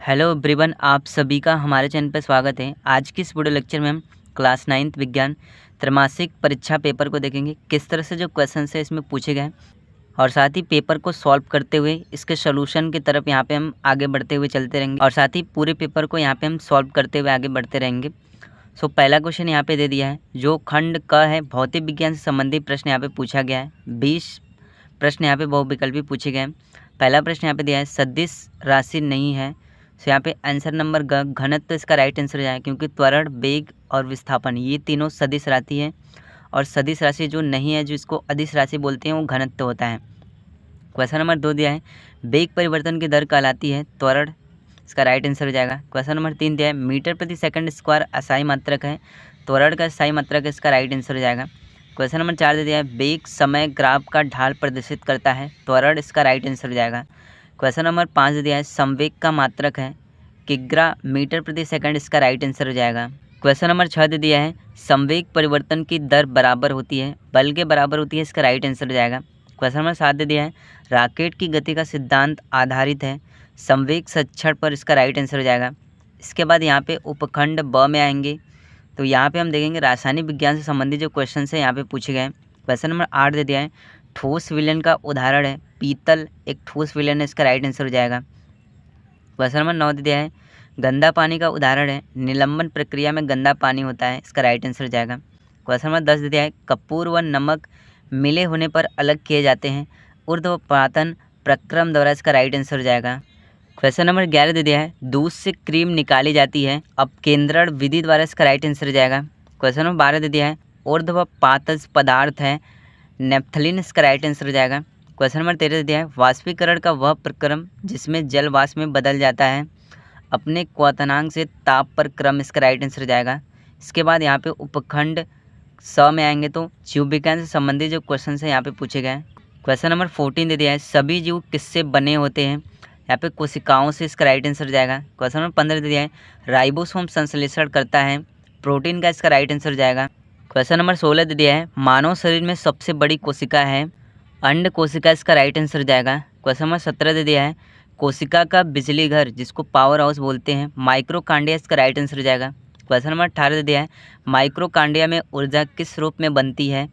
Hello everyone, आप सभी का हमारे चैनल पर स्वागत है। आज की इस वीडियो लेक्चर में हम क्लास 9th विज्ञान त्रैमासिक परीक्षा पेपर को देखेंगे। किस तरह से जो क्वेश्चन है इसमें पूछे गए हैं और साथ ही पेपर को सॉल्व करते हुए इसके सॉल्यूशन की तरफ यहाँ पे हम आगे बढ़ते हुए चलते रहेंगे और साथ ही पूरे पेपर को यहाँ पे हम सॉल्व करते हुए आगे बढ़ते रहेंगे। सो पहला क्वेश्चन यहाँ पे दे दिया है, जो खंड क है भौतिक विज्ञान से संबंधित प्रश्न यहाँ पे पूछा गया है। 20 प्रश्न यहाँ पे बहुविकल्पी पूछे गए हैं। पहला प्रश्न यहाँ पे दिया है, सदिश राशि नहीं है। सो यहाँ पे आंसर नंबर ग, घनत्व तो इसका राइट आंसर हो जाएगा, क्योंकि त्वरण, वेग और विस्थापन ये तीनों सदिश राशि है और सदिश राशि जो नहीं है, जो इसको अदिश राशि बोलते हैं, वो घनत्व होता है। क्वेश्चन नंबर 2 दिया है, वेग परिवर्तन की दर कहलाती है त्वरण, इसका राइट आंसर हो जाएगा। क्वेश्चन नंबर 3 दिया है, मीटर प्रति सेकंड स्क्वायर अस्थायी मात्रक है, त्वरण का स्थायी मात्रक है, इसका राइट आंसर हो जाएगा। क्वेश्चन नंबर 4 दे दिया है, वेग समय ग्राफ का ढाल प्रदर्शित करता है, त्वरण, इसका राइट आंसर हो जाएगा। क्वेश्चन नंबर 5 दे दिया है, संवेग का मात्रक है किग्रा मीटर प्रति सेकंड, इसका राइट आंसर हो जाएगा। क्वेश्चन नंबर 6 दे दिया है, संवेग परिवर्तन की दर बराबर होती है बल के बराबर होती है, इसका राइट आंसर हो जाएगा। क्वेश्चन नंबर 7 दे दिया है, रॉकेट की गति का सिद्धांत आधारित है संवेग संरक्षण पर, इसका राइट आंसर हो जाएगा। इसके बाद यहाँ पे उपखंड ब में आएंगे तो यहाँ पे हम देखेंगे रासायनिक विज्ञान से संबंधित जो क्वेश्चन है यहाँ पे पूछे गए हैं। क्वेश्चन नंबर 8 दे दिया है, ठोस विलयन का उदाहरण है पीतल, एक ठोस विलयन है, इसका राइट आंसर हो जाएगा। क्वेश्चन नंबर 9 दे दिया है, गंदा पानी का उदाहरण है निलंबन प्रक्रिया में गंदा पानी होता है, इसका राइट आंसर हो जाएगा। क्वेश्चन नंबर 10 दे दिया है, कपूर व नमक मिले होने पर अलग किए जाते हैं ऊर्ध्वपातन प्रक्रम द्वारा, इसका राइट आंसर हो जाएगा। क्वेश्चन नंबर 11 दे दिया है, दूध से क्रीम निकाली जाती है अपकेंद्रण विधि द्वारा, इसका राइट आंसर हो जाएगा। क्वेश्चन नंबर 12 दे दिया है, ऊर्ध्वपातज पदार्थ है नेप्थलीन, इसका राइट आंसर हो जाएगा। क्वेश्चन नंबर 13 दे दिया है, वाष्पीकरण का वह प्रक्रम जिसमें जल वाष्प में बदल जाता है अपने क्वथनांक से ताप पर क्रम, इसका राइट आंसर हो जाएगा। इसके बाद यहाँ पे उपखंड स में आएंगे तो जीव विज्ञान से संबंधित जो क्वेश्चन है यहाँ पे पूछे गए हैं। क्वेश्चन नंबर 14 दे दिया है, सभी जीव किससे बने होते हैं, यहाँ पे कोशिकाओं से, इसका राइट आंसर हो जाएगा। क्वेश्चन नंबर 15 दे दिया है, राइबोसोम संश्लेषण करता है प्रोटीन का, इसका राइट आंसर हो जाएगा। क्वेश्चन नंबर 16 दे दिया है, मानव शरीर में सबसे बड़ी कोशिका है अंड कोशिका, इसका राइट आंसर हो जाएगा। क्वेश्चन नंबर 17 दे दिया है, कोशिका का बिजली घर जिसको पावर हाउस बोलते हैं माइक्रोकांडिया, इसका राइट आंसर हो जाएगा। क्वेश्चन नंबर 18 दे दिया है, माइक्रोकांडिया में ऊर्जा किस रूप में बनती है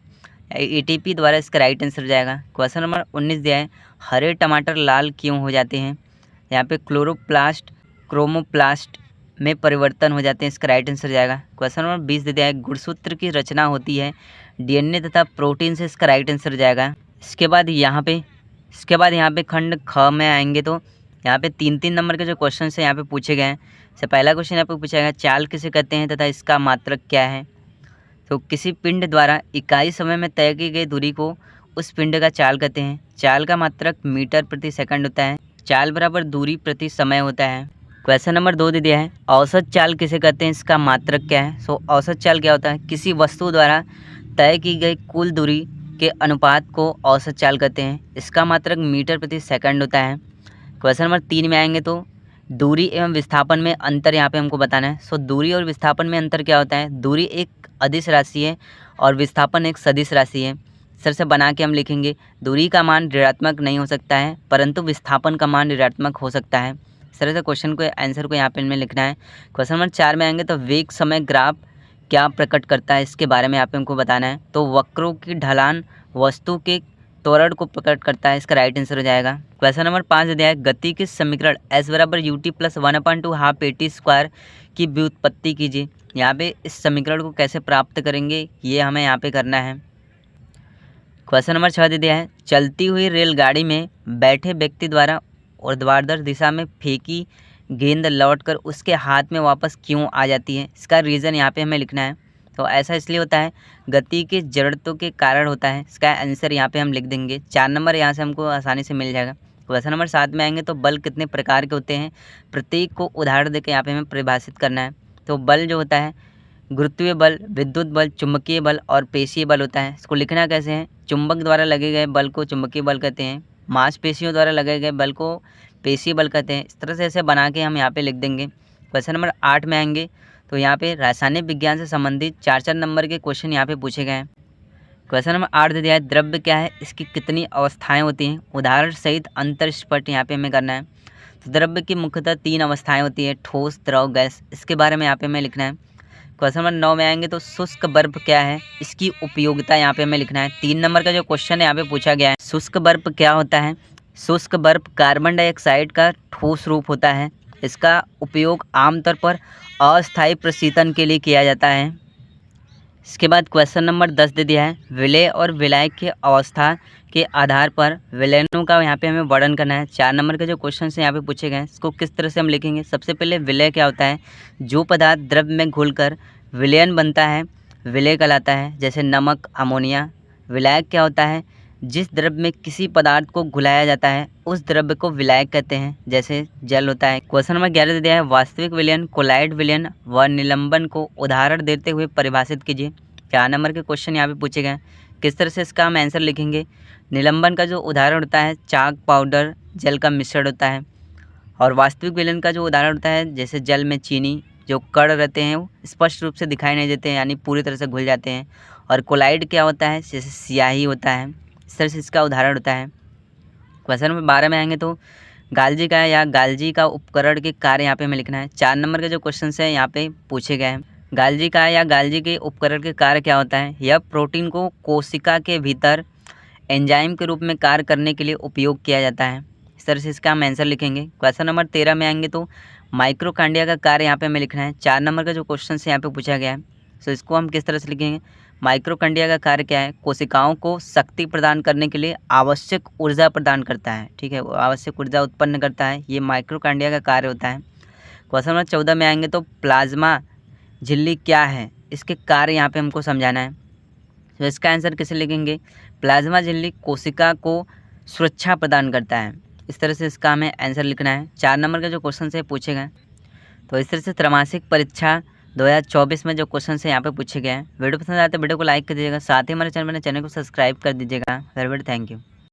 एटीपी द्वारा, इसका राइट आंसर हो जाएगा। क्वेश्चन नंबर 19 दिया है, हरे टमाटर लाल क्यों हो जाते हैं, यहाँ पे क्लोरोप्लास्ट क्रोमोप्लास्ट में परिवर्तन हो जाते हैं, इसका राइट आंसर हो जाएगा। क्वेश्चन नंबर 20 दे दिया है, गुणसूत्र की रचना होती है डीएनए तथा प्रोटीन से, इसका राइट आंसर हो जाएगा। इसके बाद यहाँ पे खंड ख में आएंगे तो यहाँ पे 3-3 नंबर के जो क्वेश्चन है यहाँ पे पूछे गए हैं। से पहला क्वेश्चन यहाँ पे पूछा गया, चाल किसे कहते हैं तथा इसका मात्रक क्या है। तो किसी पिंड द्वारा इकाई समय में तय की गई दूरी को उस पिंड का चाल कहते हैं। चाल का मात्रक मीटर प्रति सेकंड होता है। चाल बराबर दूरी प्रति समय होता है। क्वेश्चन नंबर 2 दे दिया है, औसत चाल किसे कहते हैं, इसका मात्रक क्या है। सो औसत चाल क्या होता है, किसी वस्तु द्वारा तय की गई कुल दूरी के अनुपात को औसत चाल कहते हैं, इसका मात्रक मीटर प्रति सेकंड होता है। क्वेश्चन नंबर 3 में आएंगे तो दूरी एवं विस्थापन में अंतर यहाँ पे हमको बताना है। सो दूरी और विस्थापन में अंतर क्या होता है, दूरी एक अदिश राशि है और विस्थापन एक सदिश राशि है। सर से बना के हम लिखेंगे, दूरी का मान ऋणात्मक नहीं हो सकता है परंतु विस्थापन का मान ऋणात्मक हो सकता है। सर से क्वेश्चन को आंसर को यहाँ पे में लिखना है। क्वेश्चन नंबर 4 में आएंगे तो वेग समय ग्राफ क्या प्रकट करता है, इसके बारे में यहाँ पे हमको बताना है। तो वक्रों की ढलान वस्तु के त्वरण को प्रकट करता है, इसका राइट आंसर हो जाएगा। क्वेश्चन नंबर 5 दिया है, गति के समीकरण s बराबर ut plus 1/2 half at square की व्युत्पत्ति कीजिए। यहाँ पे इस समीकरण को कैसे प्राप्त करेंगे ये हमें यहाँ पे करना है। क्वेश्चन नंबर 6 दे दिया है, चलती हुई रेलगाड़ी में बैठे व्यक्ति द्वारा ऊर्ध्वाधर दिशा में फेंकी गेंद लौटकर उसके हाथ में वापस क्यों आ जाती है, इसका रीज़न यहाँ पे हमें लिखना है। तो ऐसा इसलिए होता है, गति के जड़त्व के कारण होता है, इसका आंसर यहाँ पे हम लिख देंगे। 4 नंबर यहाँ से हमको आसानी से मिल जाएगा। क्वेश्चन नंबर 7 में आएंगे तो बल कितने प्रकार के होते हैं, प्रत्येक को उदाहरण देकर यहाँ पे हमें परिभाषित करना है। तो बल जो होता है गुरुत्वीय बल, विद्युत बल, चुंबकीय बल और पेशीय बल होता है। इसको लिखना कैसे है, चुंबक द्वारा लगे गए बल को चुंबकीय बल कहते हैं, मांसपेशियों द्वारा लगाए गए बल को पेशीय बल कहते हैं। इस तरह से ऐसे बना के हम यहाँ पे लिख देंगे। क्वेश्चन नंबर 8 में आएंगे तो यहाँ पे रासायनिक विज्ञान से संबंधित 4-4 नंबर के क्वेश्चन यहाँ पे पूछे गए हैं। क्वेश्चन नंबर 8 दे दिया है, द्रव्य क्या है, इसकी कितनी अवस्थाएं होती हैं, उदाहरण सहित अंतरस्पट यहाँ पे हमें करना है। तो द्रव्य की मुख्यतः 3 अवस्थाएं होती है, ठोस, द्रव, गैस। इसके बारे में यहाँ पे हमें लिखना है। क्वेश्चन नंबर 9 में आएंगे तो शुष्क बर्फ क्या है, इसकी उपयोगिता यहाँ पे हमें लिखना है। 3 नंबर का जो क्वेश्चन है यहाँ पे पूछा गया है, शुष्क बर्फ क्या होता है। शुष्क बर्फ कार्बन डाइऑक्साइड का ठोस रूप होता है। इसका उपयोग आमतौर पर अस्थायी प्रशीतन के लिए किया जाता है। इसके बाद क्वेश्चन नंबर 10 दे दिया है, विलय और विलायक की अवस्था के आधार पर विलयनों का यहाँ पे हमें वर्णन करना है। 4 नंबर के जो क्वेश्चन हैं यहाँ पे पूछे गए हैं, इसको किस तरह से हम लिखेंगे। सबसे पहले विलय क्या होता है, जो पदार्थ द्रव्य में घुलकर विलयन बनता है विलय कहलाता है, जैसे नमक, अमोनिया। विलायक क्या होता है, जिस द्रव्य में किसी पदार्थ को घुलाया जाता है उस द्रव्य को विलायक कहते हैं, जैसे जल होता है। क्वेश्चन नंबर 11 दे दिया है, वास्तविक विलयन, कोलाइड विलयन व निलंबन को उदाहरण देते हुए परिभाषित कीजिए। 4 नंबर के क्वेश्चन यहाँ पे पूछे गए हैं, किस तरह से इसका हम आंसर लिखेंगे। निलंबन का जो उदाहरण होता है चाक, पाउडर, जल का मिश्रण होता है। और वास्तविक विलयन का जो उदाहरण होता है, जैसे जल में चीनी, जो कण रहते हैं वो स्पष्ट रूप से दिखाई नहीं देते हैं, यानी पूरी तरह से घुल जाते हैं। और कोलाइड क्या होता है, जैसे स्याही होता है, इस तरह से इसका उदाहरण होता है। क्वेश्चन नंबर 12 में आएंगे तो गाल्जी का या गाल्जी का उपकरण के कार्य यहाँ पे हमें लिखना है। 4 नंबर के जो क्वेश्चन है यहाँ पे पूछे गए हैं, गाल्जी का या गाल्जी के उपकरण के कार्य क्या होता है। यह प्रोटीन को कोशिका के भीतर एंजाइम के रूप में कार्य करने के लिए उपयोग किया जाता है। इस तरह से इसका हम आंसर लिखेंगे। क्वेश्चन नंबर 13 में आएंगे तो माइक्रोकांडिया का कार्य यहाँ पे हमें लिखना है। 4 नंबर का जो क्वेश्चन है यहाँ पे पूछा गया है, तो इसको हम किस तरह से लिखेंगे। माइक्रोकांडिया का कार्य क्या है, कोशिकाओं को शक्ति प्रदान करने के लिए आवश्यक ऊर्जा प्रदान करता है, ठीक है, आवश्यक ऊर्जा उत्पन्न करता है, ये माइक्रोकांडिया का कार्य होता है। क्वेश्चन नंबर 14 में आएंगे तो प्लाज्मा झिल्ली क्या है, इसके कार्य यहाँ पे हमको समझाना है। तो इसका आंसर कैसे लिखेंगे, प्लाज्मा झिल्ली कोशिका को सुरक्षा प्रदान करता है। इस तरह से इसका हमें आंसर लिखना है। 4 नंबर के जो क्वेश्चन है पूछे गए, तो इस तरह से त्रैमासिक परीक्षा 2024 में जो क्वेश्चन है यहाँ पे पूछे गए हैं। वीडियो पसंद आए तो वीडियो को लाइक कर दीजिएगा, साथ ही हमारे चैनल को सब्सक्राइब कर दीजिएगा। Very very thank you.